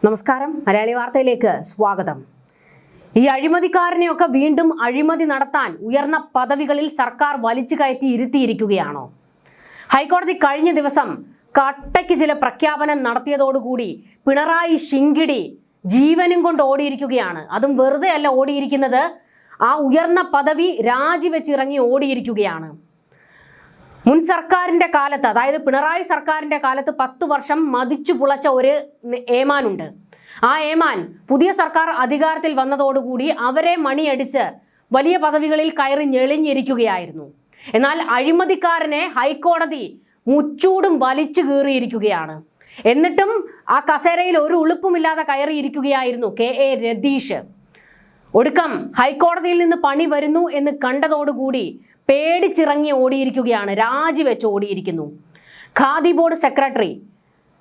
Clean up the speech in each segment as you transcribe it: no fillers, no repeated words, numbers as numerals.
നമസ്കാരം, മലയാളി വാർത്തയിലേക്ക് സ്വാഗതം. ഈ അഴിമതിക്കാരനെയൊക്കെ വീണ്ടും അഴിമതി നടത്താൻ ഉയർന്ന പദവികളിൽ സർക്കാർ വലിച്ചു കയറ്റി ഇരുത്തിയിരിക്കുകയാണോ? ഹൈക്കോടതി കഴിഞ്ഞ ദിവസം കട്ടയ്ക്ക് ചില പ്രഖ്യാപനം നടത്തിയതോടുകൂടി പിണറായി ശിങ്കിടി ജീവനും കൊണ്ട് ഓടിയിരിക്കുകയാണ്. അതും വെറുതെ അല്ല ഓടിയിരിക്കുന്നത്, ആ ഉയർന്ന പദവി രാജിവെച്ചിറങ്ങി ഓടിയിരിക്കുകയാണ്. മുൻ സർക്കാരിന്റെ കാലത്ത്, അതായത് പിണറായി സർക്കാരിന്റെ കാലത്ത് 10 വർഷം മതിച്ചു പുളച്ച ഒരു ഏമാനുണ്ട്. ആ ഏമാൻ പുതിയ സർക്കാർ അധികാരത്തിൽ വന്നതോടുകൂടി അവരെ മണിയടിച്ച് വലിയ പദവികളിൽ കയറി ഞെളിഞ്ഞിരിക്കുകയായിരുന്നു. എന്നാൽ അഴിമതിക്കാരനെ ഹൈക്കോടതി മുച്ചൂടും വലിച്ചു കീറിയിരിക്കുകയാണ്. എന്നിട്ടും ആ കസേരയിൽ ഒരു ഉളുപ്പുമില്ലാതെ കയറിയിരിക്കുകയായിരുന്നു KA രതീഷ്. ഒടുക്കം ഹൈക്കോടതിയിൽ നിന്ന് പണി വരുന്നു എന്ന് കണ്ടതോടുകൂടി പേടിച്ചിറങ്ങി ഓടിയിരിക്കുകയാണ്, രാജിവെച്ച് ഓടിയിരിക്കുന്നു. ഖാദി ബോർഡ് സെക്രട്ടറി,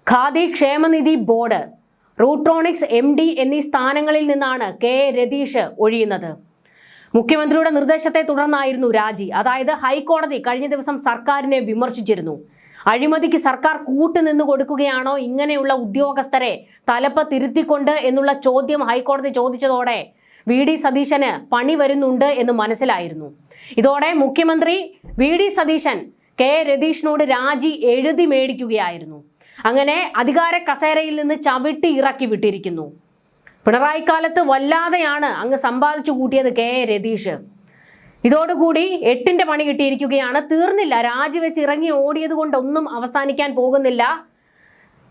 ഖാദി ക്ഷേമനിധി ബോർഡ്, റൂട്രോണിക്സ് MD എന്നീ സ്ഥാനങ്ങളിൽ നിന്നാണ് KA രതീഷ് ഒഴിയുന്നത്. മുഖ്യമന്ത്രിയുടെ നിർദ്ദേശത്തെ തുടർന്നായിരുന്നു രാജി. അതായത് ഹൈക്കോടതി കഴിഞ്ഞ ദിവസം സർക്കാരിനെ വിമർശിച്ചിരുന്നു. അഴിമതിക്ക് സർക്കാർ കൂട്ടുനിന്നു കൊടുക്കുകയാണോ ഇങ്ങനെയുള്ള ഉദ്യോഗസ്ഥരെ തലപ്പത്തിരുത്തിക്കൊണ്ട് എന്നുള്ള ചോദ്യം ഹൈക്കോടതി ചോദിച്ചതോടെ VD സതീശന് പണി വരുന്നുണ്ട് എന്ന് മനസ്സിലായിരുന്നു. ഇതോടെ മുഖ്യമന്ത്രി VD സതീശൻ KA രതീഷിനോട് രാജി എഴുതി മേടിക്കുകയായിരുന്നു. അങ്ങനെ അധികാര കസേരയിൽ നിന്ന് ചവിട്ടി ഇറക്കി വിട്ടിരിക്കുന്നു. പിണറായി കാലത്ത് വല്ലാതെയാണ് അങ്ങ് സമ്പാദിച്ചു കൂട്ടിയത് KA രതീഷ്. ഇതോടുകൂടി 8ന്റെ പണി കിട്ടിയിരിക്കുകയാണ്. തീർന്നില്ല, രാജിവെച്ച് ഇറങ്ങി ഓടിയത് കൊണ്ടൊന്നും അവസാനിക്കാൻ പോകുന്നില്ല.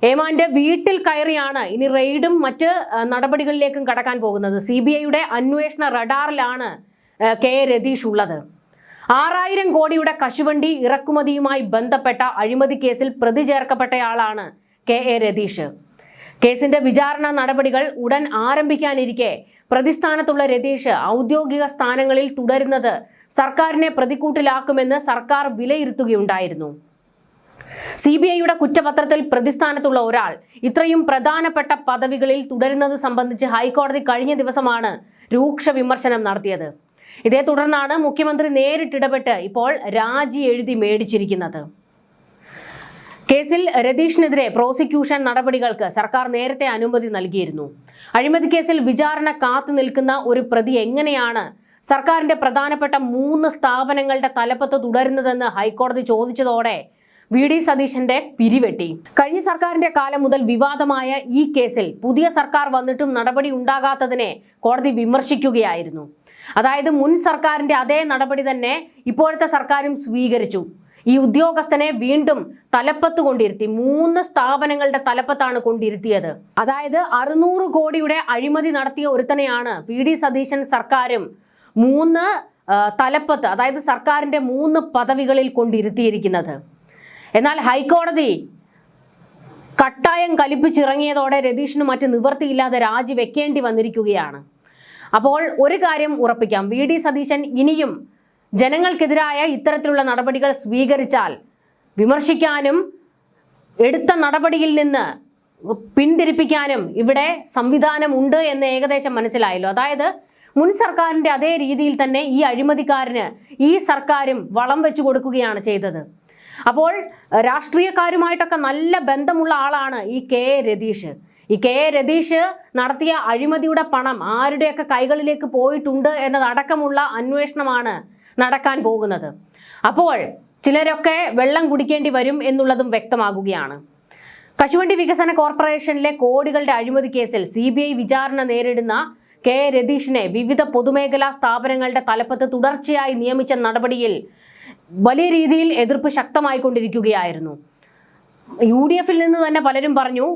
ഏമാന്റെ വീട്ടിൽ കയറിയാണ് ഇനി റെയ്ഡും മറ്റ് നടപടികളിലേക്കും കടക്കാൻ പോകുന്നത്. CBIയുടെ അന്വേഷണ റഡാറിലാണ് KA രതീഷ് ഉള്ളത്. 6000 കോടിയുടെ കശുവണ്ടി ഇറക്കുമതിയുമായി ബന്ധപ്പെട്ട അഴിമതി കേസിൽ പ്രതി ചേർക്കപ്പെട്ടയാളാണ് KA രതീഷ്. കേസിന്റെ വിചാരണ നടപടികൾ ഉടൻ ആരംഭിക്കാനിരിക്കെ പ്രതിസ്ഥാനത്തുള്ള രതീഷ് ഔദ്യോഗിക സ്ഥാനങ്ങളിൽ തുടരുന്നത് സർക്കാരിനെ പ്രതിക്കൂട്ടിലാക്കുമെന്ന് സർക്കാർ വിലയിരുത്തുകയുണ്ടായിരുന്നു. CBIയുടെ കുറ്റപത്രത്തിൽ പ്രതിസ്ഥാനത്തുള്ള ഒരാൾ ഇത്രയും പ്രധാനപ്പെട്ട പദവികളിൽ തുടരുന്നത് സംബന്ധിച്ച് ഹൈക്കോടതി കഴിഞ്ഞ ദിവസമാണ് രൂക്ഷ വിമർശനം നടത്തിയത്. ഇതേ തുടർന്നാണ് മുഖ്യമന്ത്രി നേരിട്ടിടപെട്ട് ഇപ്പോൾ രാജി എഴുതി മേടിച്ചിരിക്കുന്നത്. കേസിൽ രതീഷിനെതിരെ പ്രോസിക്യൂഷൻ നടപടികൾക്ക് സർക്കാർ നേരത്തെ അനുമതി നൽകിയിരുന്നു. അഴിമതി കേസിൽ വിചാരണ കാത്തു നിൽക്കുന്ന ഒരു പ്രതി എങ്ങനെയാണ് സർക്കാരിന്റെ പ്രധാനപ്പെട്ട 3 സ്ഥാപനങ്ങളുടെ തലപ്പത്ത് തുടരുന്നതെന്ന് ഹൈക്കോടതി ചോദിച്ചതോടെ VD സതീശന്റെ പിരിവെട്ടി. കഴിഞ്ഞ സർക്കാരിന്റെ കാലം മുതൽ വിവാദമായ ഈ കേസിൽ പുതിയ സർക്കാർ വന്നിട്ടും നടപടി ഉണ്ടാകാത്തതിനെ കോടതി വിമർശിക്കുകയായിരുന്നു. അതായത് മുൻ സർക്കാരിന്റെ അതേ നടപടി തന്നെ ഇപ്പോഴത്തെ സർക്കാരും സ്വീകരിച്ചു. ഈ ഉദ്യോഗസ്ഥനെ വീണ്ടും തലപ്പത്ത് കൊണ്ടിരുത്തി. 3 സ്ഥാപനങ്ങളുടെ തലപ്പത്താണ് കൊണ്ടിരുത്തിയത്. അതായത് 600 കോടിയുടെ അഴിമതി നടത്തിയ ഒരുത്തനെയാണ് VD സതീശൻ സർക്കാരും 3 തലപ്പത്ത്, അതായത് സർക്കാരിന്റെ 3 പദവികളിൽ കൊണ്ടിരുത്തിയിരിക്കുന്നത്. എന്നാൽ ഹൈക്കോടതി കട്ടായം കലിപ്പിച്ചിറങ്ങിയതോടെ രതീഷിന് മറ്റ് നിവൃത്തിയില്ലാതെ രാജിവെക്കേണ്ടി വന്നിരിക്കുകയാണ്. അപ്പോൾ ഒരു കാര്യം ഉറപ്പിക്കാം, VD സതീശൻ ഇനിയും ജനങ്ങൾക്കെതിരായ ഇത്തരത്തിലുള്ള നടപടികൾ സ്വീകരിച്ചാൽ വിമർശിക്കാനും എടുത്ത നടപടിയിൽ നിന്ന് പിന്തിരിപ്പിക്കാനും ഇവിടെ സംവിധാനം ഉണ്ട് എന്ന് ഏകദേശം മനസ്സിലായല്ലോ. അതായത് മുൻ സർക്കാരിന്റെ അതേ രീതിയിൽ തന്നെ ഈ അഴിമതിക്കാരന് ഈ സർക്കാരും വളം വെച്ചു കൊടുക്കുകയാണ് ചെയ്തത്. അപ്പോൾ രാഷ്ട്രീയക്കാരുമായിട്ടൊക്കെ നല്ല ബന്ധമുള്ള ആളാണ് ഈ KA രതീഷ്. ഈ KA രതീഷ് നടത്തിയ അഴിമതിയുടെ പണം ആരുടെയൊക്കെ കൈകളിലേക്ക് പോയിട്ടുണ്ട് എന്നതടക്കമുള്ള അന്വേഷണമാണ് നടക്കാൻ പോകുന്നത്. അപ്പോൾ ചിലരൊക്കെ വെള്ളം കുടിക്കേണ്ടി വരും എന്നുള്ളതും വ്യക്തമാകുകയാണ്. കശുവണ്ടി വികസന കോർപ്പറേഷനിലെ കോടികളുടെ അഴിമതി കേസിൽ CBI വിചാരണ നേരിടുന്ന KA രതീഷിനെ വിവിധ പൊതുമേഖലാ സ്ഥാപനങ്ങളുടെ തലപ്പത്ത് തുടർച്ചയായി നിയമിച്ച നടപടിയിൽ വലിയ രീതിയിൽ എതിർപ്പ് ശക്തമായിക്കൊണ്ടിരിക്കുകയായിരുന്നു. UDFൽ നിന്ന് തന്നെ പലരും പറഞ്ഞു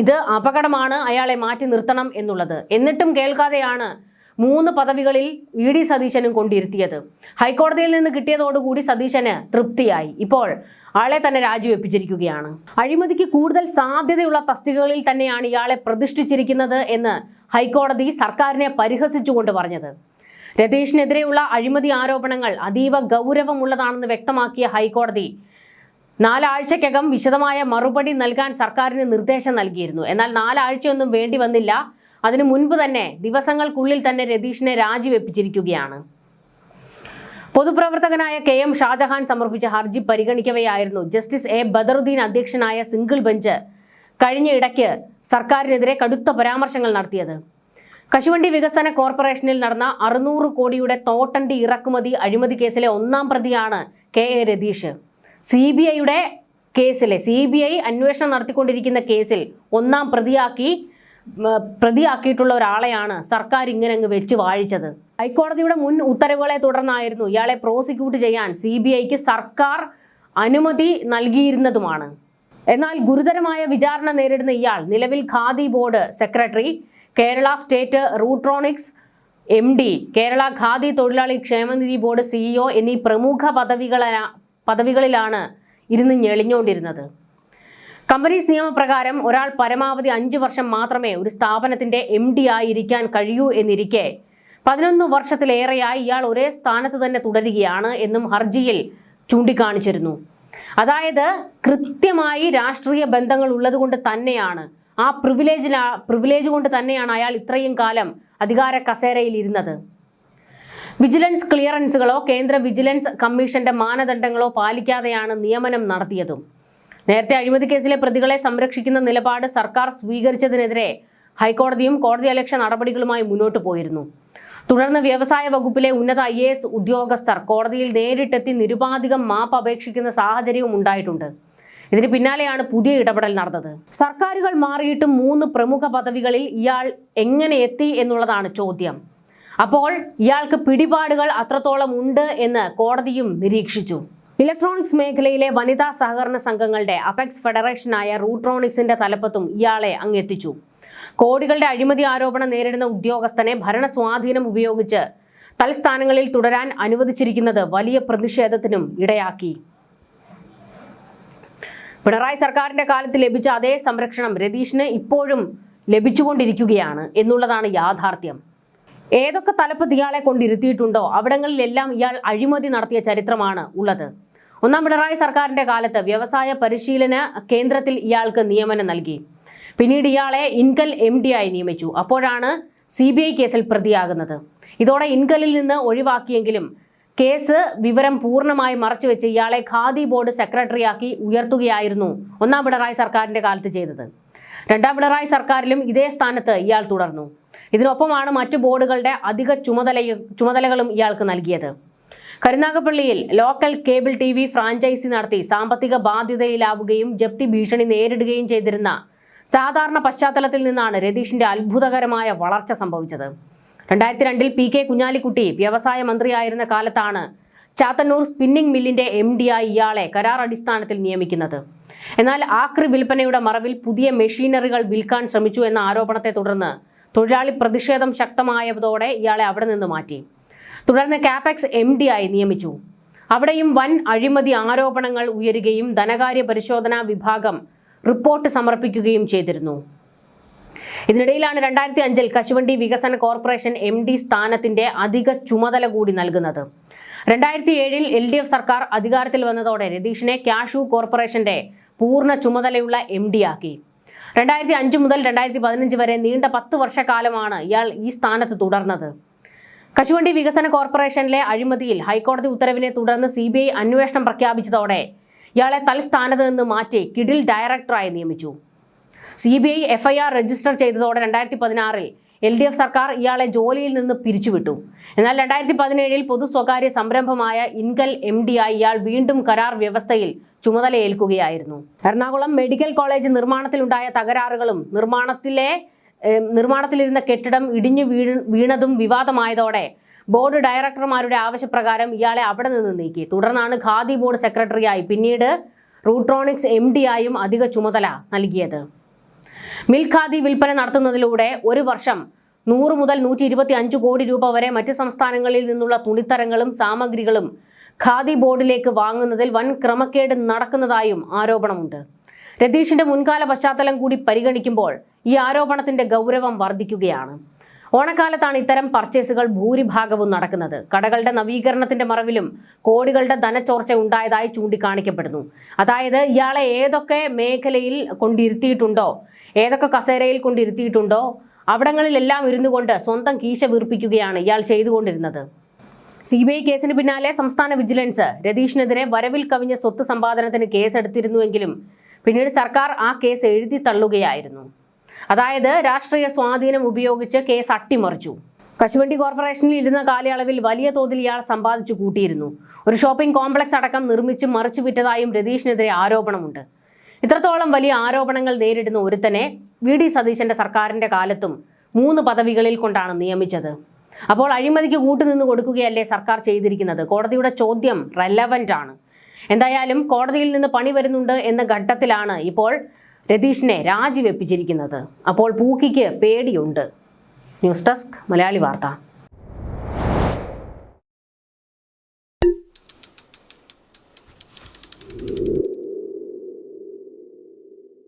ഇത് അപകടമാണ്, അയാളെ മാറ്റി നിർത്തണം എന്നുള്ളത്. എന്നിട്ടും കേൾക്കാതെയാണ് 3 പദവികളിൽ VD സതീശനും കൊണ്ടിരുത്തിയത്. ഹൈക്കോടതിയിൽ നിന്ന് കിട്ടിയതോടുകൂടി സതീശന് തൃപ്തിയായി. ഇപ്പോൾ ആളെ തന്നെ രാജിവെപ്പിച്ചിരിക്കുകയാണ്. അഴിമതിക്ക് കൂടുതൽ സാധ്യതയുള്ള തസ്തികകളിൽ തന്നെയാണ് ഇയാളെ പ്രതിഷ്ഠിച്ചിരിക്കുന്നത് എന്ന് ഹൈക്കോടതി സർക്കാരിനെ പരിഹസിച്ചുകൊണ്ട് പറഞ്ഞത്. രതീഷിനെതിരെയുള്ള അഴിമതി ആരോപണങ്ങൾ അതീവ ഗൗരവമുള്ളതാണെന്ന് വ്യക്തമാക്കിയ ഹൈക്കോടതി 4 ആഴ്ചയ്ക്കകം വിശദമായ മറുപടി നൽകാൻ സർക്കാരിന് നിർദ്ദേശം നൽകിയിരുന്നു. എന്നാൽ 4 ആഴ്ചയൊന്നും വേണ്ടി വന്നില്ല. അതിനു മുൻപ് തന്നെ ദിവസങ്ങൾക്കുള്ളിൽ തന്നെ രതീഷിനെ രാജിവെപ്പിച്ചിരിക്കുകയാണ്. പൊതുപ്രവർത്തകനായ KM ഷാജഹാൻ സമർപ്പിച്ച ഹർജി പരിഗണിക്കവെയായിരുന്നു ജസ്റ്റിസ് A ബദറുദ്ദീൻ അധ്യക്ഷനായ സിംഗിൾ ബെഞ്ച് കഴിഞ്ഞ ഇടയ്ക്ക് സർക്കാരിനെതിരെ കടുത്ത പരാമർശങ്ങൾ നടത്തിയത്. കശുവണ്ടി വികസന കോർപ്പറേഷനിൽ നടന്ന 600 കോടിയുടെ തോട്ടണ്ടി ഇറക്കുമതി അഴിമതി കേസിലെ ഒന്നാം പ്രതിയാണ് KA രതീഷ്. CBIയുടെ കേസിലെ CBI അന്വേഷണം നടത്തിക്കൊണ്ടിരിക്കുന്ന കേസിൽ ഒന്നാം പ്രതിയാക്കിയിട്ടുള്ള ഒരാളെയാണ് സർക്കാർ ഇങ്ങനെ അങ്ങ് വെച്ച് വാഴിച്ചത്. ഹൈക്കോടതിയുടെ മുൻ ഉത്തരവുകളെ തുടർന്നായിരുന്നു ഇയാളെ പ്രോസിക്യൂട്ട് ചെയ്യാൻ CBIക്ക് സർക്കാർ അനുമതി നൽകിയിരുന്നതുമാണ്. എന്നാൽ ഗുരുതരമായ വിചാരണ നേരിടുന്ന ഇയാൾ നിലവിൽ khadi board secretary, Kerala state Rutronix MD, Kerala khadi തൊഴിലാളി ക്ഷേമനിധി ബോർഡ് CEO എന്നീ പ്രമുഖ പദവികളിലാണ് ഇരുന്ന് ഞെളിഞ്ഞുകൊണ്ടിരുന്നത്. കമ്പനീസ് നിയമപ്രകാരം ഒരാൾ പരമാവധി 5 വർഷം മാത്രമേ ഒരു സ്ഥാപനത്തിന്റെ MD ആയിരിക്കാൻ കഴിയൂ എന്നിരിക്കെ 11 വർഷത്തിലേറെയായി ഇയാൾ ഒരേ സ്ഥാനത്ത് തന്നെ തുടരുകയാണ് എന്നും ഹർജിയിൽ ചൂണ്ടിക്കാണിച്ചിരുന്നു. അതായത് കൃത്യമായി രാഷ്ട്രീയ ബന്ധങ്ങൾ ഉള്ളതുകൊണ്ട് തന്നെയാണ്, ആ പ്രിവിലേജ് കൊണ്ട് തന്നെയാണ് അയാൾ ഇത്രയും കാലം അധികാര കസേരയിൽ ഇരുന്നത്. വിജിലൻസ് ക്ലിയറൻസുകളോ കേന്ദ്ര വിജിലൻസ് കമ്മീഷന്റെ മാനദണ്ഡങ്ങളോ പാലിക്കാതെയാണ് നിയമനം നടത്തിയതും. നേരത്തെ അഴിമതി കേസിലെ പ്രതികളെ സംരക്ഷിക്കുന്ന നിലപാട് സർക്കാർ സ്വീകരിച്ചതിനെതിരെ ഹൈക്കോടതിയും കോടതിയലക്ഷ്യ നടപടികളുമായി മുന്നോട്ട് പോയിരുന്നു. തുടർന്ന് വ്യവസായ വകുപ്പിലെ ഉന്നത IAS ഉദ്യോഗസ്ഥർ കോടതിയിൽ നേരിട്ടെത്തി നിരുപാധികം മാപ്പ് അപേക്ഷിക്കുന്ന സാഹചര്യവും ഉണ്ടായിട്ടുണ്ട്. ഇതിന് പിന്നാലെയാണ് പുതിയ ഇടപെടൽ നടന്നത്. സർക്കാരുകൾ മാറിയിട്ടും 3 പ്രമുഖ പദവികളിൽ ഇയാൾ എങ്ങനെ എത്തി എന്നുള്ളതാണ് ചോദ്യം. അപ്പോൾ ഇയാൾക്ക് പിടിപാടുകൾ അത്രത്തോളം ഉണ്ട് എന്ന് കോടതിയും നിരീക്ഷിച്ചു. ഇലക്ട്രോണിക്സ് മേഖലയിലെ വനിതാ സഹകരണ സംഘങ്ങളുടെ അപെക്സ് ഫെഡറേഷനായ റൂട്രോണിക്സിന്റെ തലപ്പത്തും ഇയാളെ അങ്ങെത്തിച്ചു. കോടികളുടെ അഴിമതി ആരോപണം നേരിടുന്ന ഉദ്യോഗസ്ഥനെ ഭരണ സ്വാധീനം ഉപയോഗിച്ച് തൽസ്ഥാനങ്ങളിൽ തുടരാൻ അനുവദിച്ചിരിക്കുന്നത് വലിയ പ്രതിഷേധത്തിനും ഇടയാക്കി. പിണറായി സർക്കാരിന്റെ കാലത്ത് ലഭിച്ച അതേ സംരക്ഷണം രതീഷിന് ഇപ്പോഴും ലഭിച്ചുകൊണ്ടിരിക്കുകയാണ് എന്നുള്ളതാണ് യാഥാർത്ഥ്യം. ഏതൊക്കെ തലപ്പത്ത് ഇയാളെ കൊണ്ടിരുത്തിയിട്ടുണ്ടോ അവിടങ്ങളിലെല്ലാം ഇയാൾ അഴിമതി നടത്തിയ ചരിത്രമാണ് ഉള്ളത്. ഒന്നാം പിണറായി സർക്കാരിന്റെ കാലത്ത് വ്യവസായ പരിശീലന കേന്ദ്രത്തിൽ ഇയാൾക്ക് നിയമനം നൽകി. പിന്നീട് ഇയാളെ ഇൻകൽ MD ആയി നിയമിച്ചു. അപ്പോഴാണ് CBI കേസിൽ പ്രതിയാകുന്നത്. ഇതോടെ ഇൻകലിൽ നിന്ന് ഒഴിവാക്കിയെങ്കിലും കേസ് വിവരം പൂർണ്ണമായി മറച്ചുവെച്ച് ഇയാളെ ഖാദി ബോർഡ് സെക്രട്ടറിയാക്കി ഉയർത്തുകയായിരുന്നു ഒന്നാം പിണറായി സർക്കാരിന്റെ കാലത്ത് ചെയ്തത്. രണ്ടാം പിണറായി സർക്കാരിലും ഇതേ സ്ഥാനത്ത് ഇയാൾ തുടർന്നു. ഇതിനൊപ്പമാണ് മറ്റു ബോർഡുകളുടെ അധിക ചുമതലകളും ഇയാൾക്ക് നൽകിയത്. കരുനാഗപ്പള്ളിയിൽ ലോക്കൽ കേബിൾ TV ഫ്രാഞ്ചൈസി നടത്തി സാമ്പത്തിക ബാധ്യതയിലാവുകയും ജപ്തി ഭീഷണി നേരിടുകയും ചെയ്തിരുന്ന സാധാരണ പശ്ചാത്തലത്തിൽ നിന്നാണ് രതീഷിന്റെ അത്ഭുതകരമായ വളർച്ച സംഭവിച്ചത്. 2002-ൽ PK കുഞ്ഞാലിക്കുട്ടി വ്യവസായ മന്ത്രിയായിരുന്ന കാലത്താണ് ചാത്തന്നൂർ സ്പിന്നിംഗ് മില്ലിന്റെ MD ആയി ഇയാളെ കരാർ അടിസ്ഥാനത്തിൽ നിയമിക്കുന്നത്. എന്നാൽ ആക്രി വിൽപ്പനയുടെ മറവിൽ പുതിയ മെഷീനറികൾ വിൽക്കാൻ ശ്രമിച്ചു എന്ന ആരോപണത്തെ തുടർന്ന് തൊഴിലാളി പ്രതിഷേധം ശക്തമായതോടെ ഇയാളെ അവിടെ നിന്ന് മാറ്റി. തുടർന്ന് കാപെക്സ് MD ആയി നിയമിച്ചു. അവിടെയും വൻ അഴിമതി ആരോപണങ്ങൾ ഉയരുകയും ധനകാര്യ പരിശോധനാ വിഭാഗം റിപ്പോർട്ട് സമർപ്പിക്കുകയും ചെയ്തിരുന്നു. ഇതിനിടയിലാണ് 2005-ൽ കശുവണ്ടി വികസന കോർപ്പറേഷൻ MD സ്ഥാനത്തിന്റെ അധിക ചുമതല കൂടി നൽകുന്നത്. 2007-ൽ LDF സർക്കാർ അധികാരത്തിൽ വന്നതോടെ രതീഷിനെ കാഷ്യൂ കോർപ്പറേഷന്റെ പൂർണ്ണ ചുമതലയുള്ള MD ആക്കി. 2005 മുതൽ 2015 വരെ നീണ്ട 10 വർഷക്കാലമാണ് ഇയാൾ ഈ സ്ഥാനത്ത് തുടർന്നത്. കശുവണ്ടി വികസന കോർപ്പറേഷനിലെ അഴിമതിയിൽ ഹൈക്കോടതി ഉത്തരവിനെ തുടർന്ന് CBI അന്വേഷണം പ്രഖ്യാപിച്ചതോടെ ഇയാളെ തൽസ്ഥാനത്ത് നിന്ന് മാറ്റി കിഡിൽ ഡയറക്ടറായി നിയമിച്ചു. CBI FIR രജിസ്റ്റർ ചെയ്തതോടെ 2016-ൽ LDF സർക്കാർ ഇയാളെ ജോലിയിൽ നിന്ന് പിരിച്ചുവിട്ടു. എന്നാൽ 2017-ൽ പൊതു സ്വകാര്യ സംരംഭമായ ഇൻകൽ MD ആയി ഇയാൾ വീണ്ടും കരാർ വ്യവസ്ഥയിൽ ചുമതലയേൽക്കുകയായിരുന്നു. എറണാകുളം മെഡിക്കൽ കോളേജ് നിർമ്മാണത്തിലുണ്ടായ തകരാറുകളും നിർമ്മാണത്തിലിരുന്ന കെട്ടിടം ഇടിഞ്ഞു വീണതും വിവാദമായതോടെ ബോർഡ് ഡയറക്ടർമാരുടെ ആവശ്യപ്രകാരം ഇയാളെ അവിടെ നിന്ന് നീക്കി. തുടർന്നാണ് ഖാദി ബോർഡ് സെക്രട്ടറിയായി പിന്നീട് റൂട്രോണിക്സ് MD ആയും അധിക ചുമതല നൽകിയത്. മിൽക്ക് ഖാദി വിൽപ്പന നടത്തുന്നതിലൂടെ ഒരു വർഷം 100 മുതൽ 125 കോടി രൂപ വരെ മറ്റ് സംസ്ഥാനങ്ങളിൽ നിന്നുള്ള തുണിത്തരങ്ങളും സാമഗ്രികളും ഖാദി ബോർഡിലേക്ക് വാങ്ങുന്നതിൽ വൻ ക്രമക്കേട് നടക്കുന്നതായും ആരോപണമുണ്ട്. രതീഷിന്റെ മുൻകാല പശ്ചാത്തലം കൂടി പരിഗണിക്കുമ്പോൾ ഈ ആരോപണത്തിന്റെ ഗൗരവം വർദ്ധിക്കുകയാണ്. ഓണക്കാലത്താണ് ഇത്തരം പർച്ചേസുകൾ ഭൂരിഭാഗവും നടക്കുന്നത്. കടകളുടെ നവീകരണത്തിന്റെ മറവിലും കോടികളുടെ ധനച്ചോർച്ച ഉണ്ടായതായി ചൂണ്ടിക്കാണിക്കപ്പെടുന്നു. അതായത് ഇയാളെ ഏതൊക്കെ മേഖലയിൽ കൊണ്ടിരുത്തിയിട്ടുണ്ടോ, ഏതൊക്കെ കസേരയിൽ കൊണ്ടിരുത്തിയിട്ടുണ്ടോ അവിടങ്ങളിലെല്ലാം ഇരുന്നു കൊണ്ട് സ്വന്തം കീശ വീർപ്പിക്കുകയാണ് ഇയാൾ ചെയ്തുകൊണ്ടിരുന്നത്. CBI കേസിന് പിന്നാലെ സംസ്ഥാന വിജിലൻസ് രതീഷിനെതിരെ വരവിൽ കവിഞ്ഞ സ്വത്ത് സമ്പാദനത്തിന് കേസെടുത്തിരുന്നുവെങ്കിലും പിന്നീട് സർക്കാർ ആ കേസ് എഴുതി തള്ളുകയായിരുന്നു. അതായത് രാഷ്ട്രീയ സ്വാധീനം ഉപയോഗിച്ച് കേസ് അട്ടിമറിച്ചു. കശുവണ്ടി കോർപ്പറേഷനിൽ ഇരുന്ന കാലയളവിൽ വലിയ തോതിൽ ഇയാൾ സമ്പാദിച്ചു കൂട്ടിയിരുന്നു. ഒരു ഷോപ്പിംഗ് കോംപ്ലക്സ് അടക്കം നിർമ്മിച്ച് മറിച്ചു വിറ്റതായും രതീഷിനെതിരെ ആരോപണമുണ്ട്. ഇത്രത്തോളം വലിയ ആരോപണങ്ങൾ നേരിടുന്ന ഒരുത്തനെ വി.ഡി. സതീശന്റെ സർക്കാരിന്റെ കാലത്തും 3 പദവികളിൽ കൊണ്ടാണ് നിയമിച്ചത്. അപ്പോൾ അഴിമതിക്ക് കൂട്ടുനിന്ന് കൊടുക്കുകയല്ലേ സർക്കാർ ചെയ്തിരിക്കുന്നത്? കോടതിയുടെ ചോദ്യം റെലവന്റ് ആണ്. എന്തായാലും കോടതിയിൽ നിന്ന് പണി വരുന്നുണ്ട് എന്ന ഘട്ടത്തിലാണ് ഇപ്പോൾ രതീഷിനെ രാജിവെപ്പിച്ചിരിക്കുന്നത്. അപ്പോൾ പൂക്കിക്ക് പേടിയുണ്ട്. ന്യൂസ് ഡെസ്ക് മലയാളി വാർത്ത.